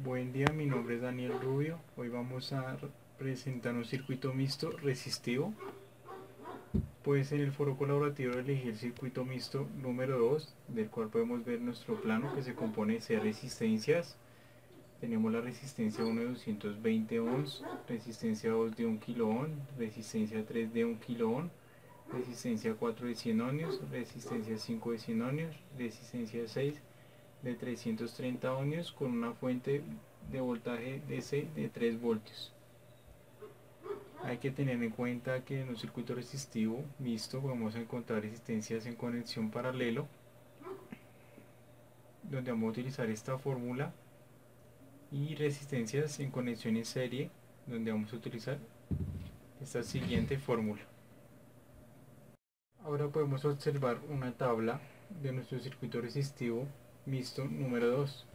Buen día, mi nombre es Daniel Rubio. Hoy vamos a presentar un circuito mixto resistivo. Pues en el foro colaborativo elegí el circuito mixto número 2, del cual podemos ver nuestro plano que se compone de 6 resistencias. Tenemos la resistencia 1 de 220 ohms, resistencia 2 de 1 kilo ohm, resistencia 3 de 1 kilo ohm, resistencia 4 de 100 ohmios, resistencia 5 de 100 ohmios, resistencia 6 de 330 ohmios con una fuente de voltaje DC de 3 voltios. Hay que tener en cuenta que en un circuito resistivo mixto vamos a encontrar resistencias en conexión paralelo, donde vamos a utilizar esta fórmula, y resistencias en conexión en serie, donde vamos a utilizar esta siguiente fórmula. Ahora podemos observar una tabla de nuestro circuito resistivo mixto número 2.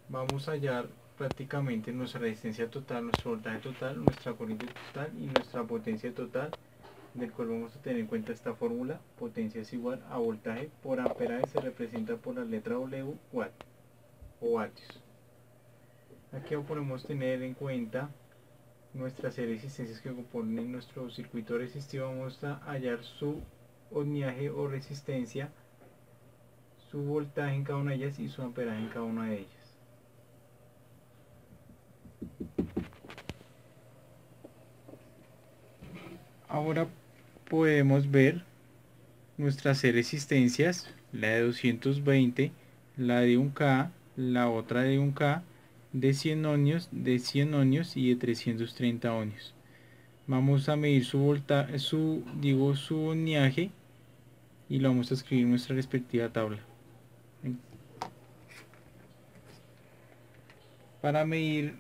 Vamos a hallar prácticamente nuestra resistencia total, nuestro voltaje total, nuestra corriente total y nuestra potencia total, del cual vamos a tener en cuenta esta fórmula. Potencia es igual a voltaje por amperaje, se representa por la letra W, watt o vatios. Aquí podemos tener en cuenta nuestras resistencias que componen nuestro circuito resistivo. Vamos a hallar su ohmiaje o resistencia, su voltaje en cada una de ellas y su amperaje en cada una de ellas. Ahora podemos ver nuestras resistencias, la de 220, la de 1K, la otra de 1K, de 100 ohmios, de 100 ohmios y de 330 ohmios. Vamos a medir su voltaje, su ohmiaje, y lo vamos a escribir en nuestra respectiva tabla. Para medir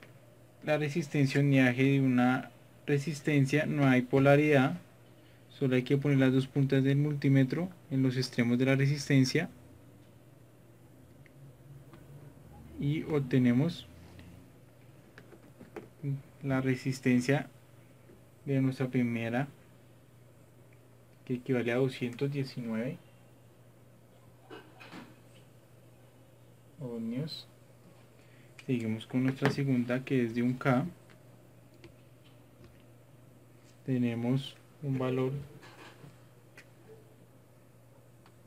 la resistencia ohmiaje de una resistencia no hay polaridad, solo hay que poner las dos puntas del multímetro en los extremos de la resistencia y obtenemos la resistencia de nuestra primera, que equivale a 219 ohmios. Seguimos con nuestra segunda, que es de 1K. Tenemos un valor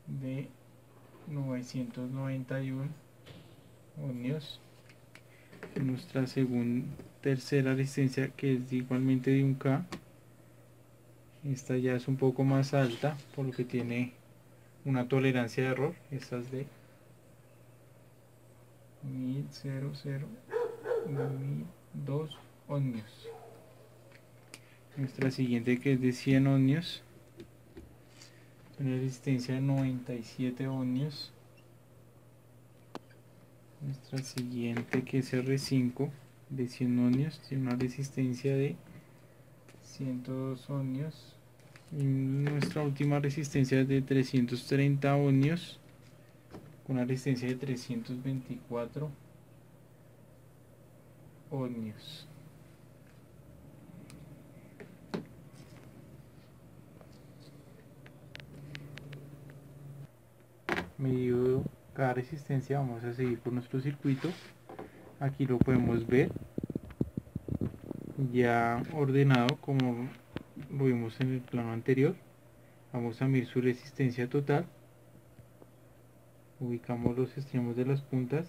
de 991 ohmios. Nuestra tercera resistencia, que es igualmente de 1K. Esta ya es un poco más alta, por lo que tiene una tolerancia de error. Esta es de 1002 ohmios. Nuestra siguiente, que es de 100 ohmios, una resistencia de 97 ohmios. Nuestra siguiente, que es R5, de 100 ohmios, tiene una resistencia de 102 ohmios. Y nuestra última resistencia es de 330 ohmios, con una resistencia de 324 ohmios. Medido cada resistencia, vamos a seguir por nuestro circuito. Aquí lo podemos ver ya ordenado como lo vimos en el plano anterior. Vamos a medir su resistencia total, ubicamos los extremos de las puntas,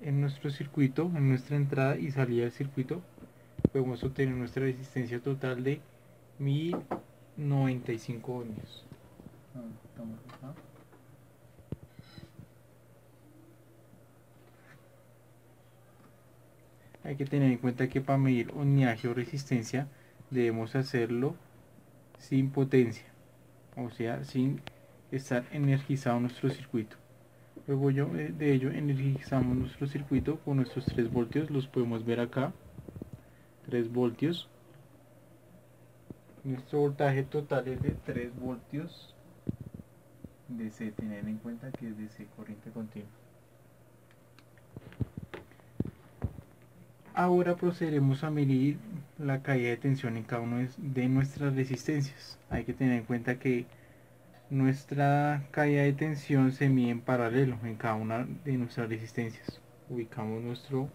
en nuestro circuito, en nuestra entrada y salida del circuito, podemos obtener nuestra resistencia total de 1095 ohmios. Hay que tener en cuenta que para medir ohmiaje o resistencia debemos hacerlo sin potencia, o sea, sin estar energizado nuestro circuito. Luego de ello energizamos nuestro circuito con nuestros 3 voltios, los podemos ver acá, 3 voltios. Nuestro voltaje total es de 3 voltios DC, tener en cuenta que es DC, corriente continua. Ahora procederemos a medir la caída de tensión en cada una de nuestras resistencias. Hay que tener en cuenta que Nuestra caída de tensión se mide en paralelo en cada una de nuestras resistencias. Ubicamos nuestro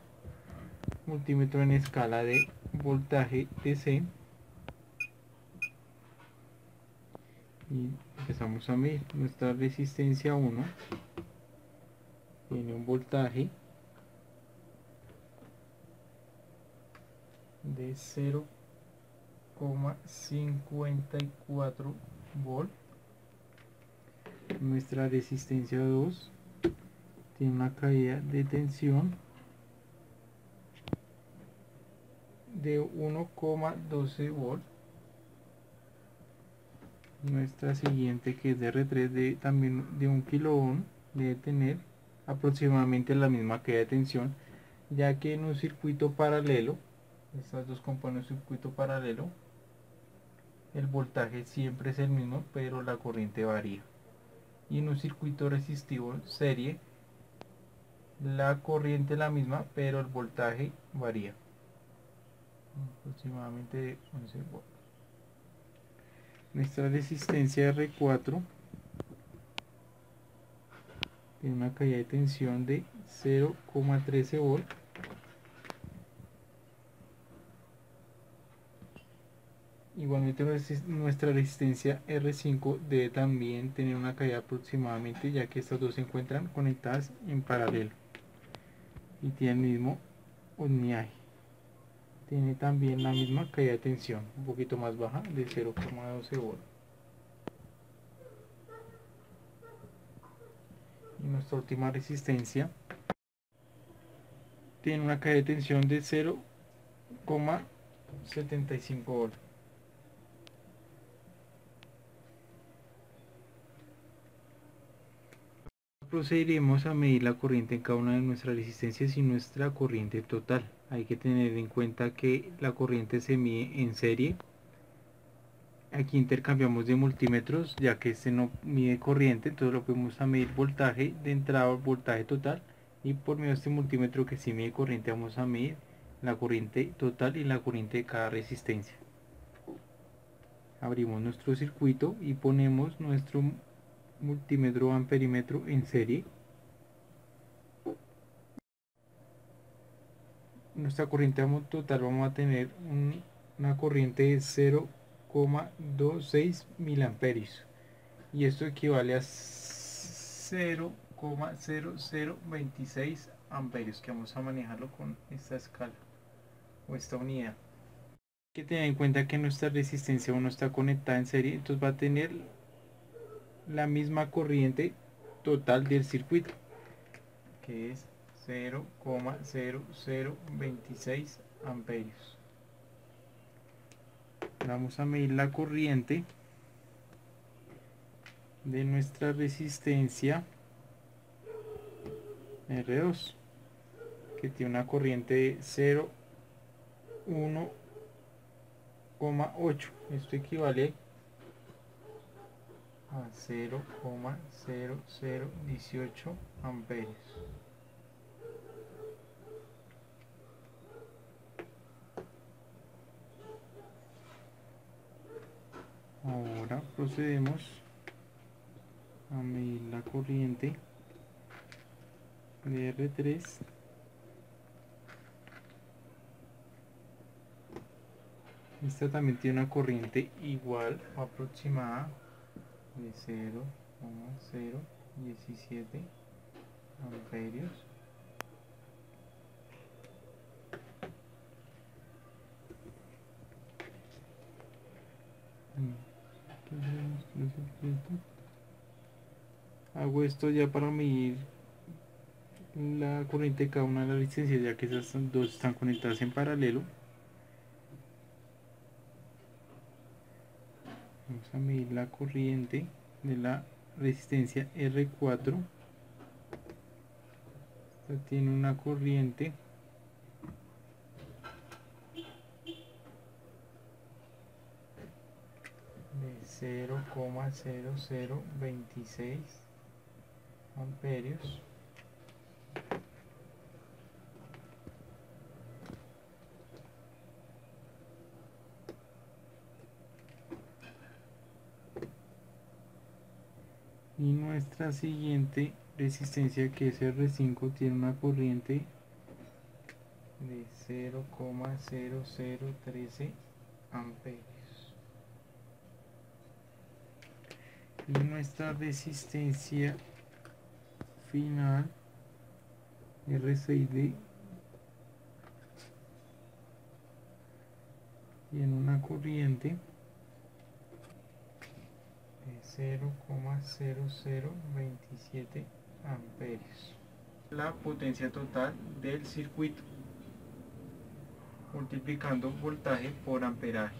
multímetro en escala de voltaje DC y empezamos a medir. Nuestra resistencia 1 tiene un voltaje de 0,54 volt. Nuestra resistencia 2 tiene una caída de tensión de 1,12 volt. Nuestra siguiente, que es de R3 también de 1 kilo ohm, debe tener aproximadamente la misma caída de tensión, ya que en un circuito paralelo, estas dos componen un circuito paralelo, el voltaje siempre es el mismo, pero la corriente varía. Y en un circuito resistivo serie, la corriente es la misma, pero el voltaje varía. Aproximadamente de 11 volts. Nuestra resistencia R4 tiene una caída de tensión de 0,13 volt. Igualmente nuestra resistencia R5 debe también tener una caída aproximadamente, ya que estas dos se encuentran conectadas en paralelo y tienen el mismo ohmiaje. Tiene también la misma caída de tensión, un poquito más baja, de 0,12 volt. Y nuestra última resistencia tiene una caída de tensión de 0,75 volt. Procederemos a medir la corriente en cada una de nuestras resistencias y nuestra corriente total. Hay que tener en cuenta que la corriente se mide en serie. Aquí intercambiamos de multímetros, ya que este no mide corriente, entonces lo podemos a medir voltaje de entrada, voltaje total, y por medio de este multímetro que sí mide corriente vamos a medir la corriente total y la corriente de cada resistencia. Abrimos nuestro circuito y ponemos nuestro multímetro amperímetro en serie. Nuestra corriente total vamos a tener una corriente de 0,26 miliamperios, y esto equivale a 0,0026 amperios, que vamos a manejarlo con esta escala o esta unidad. Hay que tener en cuenta que nuestra resistencia 1 está conectada en serie, entonces va a tener la misma corriente total del circuito, que es 0,0026 amperios. Vamos a medir la corriente de nuestra resistencia R2, que tiene una corriente de 0,1,8. Esto equivale a 0,0018 amperios. Ahora procedemos a medir la corriente de R3. Esta también tiene una corriente igual o aproximada de 0,017 amperios. Hago esto ya para medir la corriente de cada una de las resistencias, ya que esas dos están conectadas en paralelo. Vamos a medir la corriente de la resistencia R4. Esta tiene una corriente de 0,0026 amperios. Y nuestra siguiente resistencia, que es R5, tiene una corriente de 0,0013 amperios. Y nuestra resistencia final, R6D, tiene una corriente de 0,0027 amperios. La potencia total del circuito multiplicando voltaje por amperaje.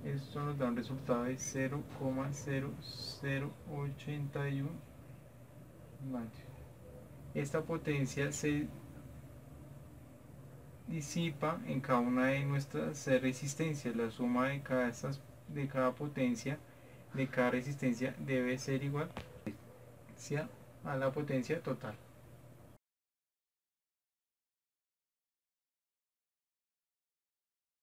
Esto nos da un resultado de 0,0081 vatios. Esta potencia se disipa en cada una de nuestras resistencias. La suma de cada potencia, de cada resistencia, debe ser igual a la potencia total.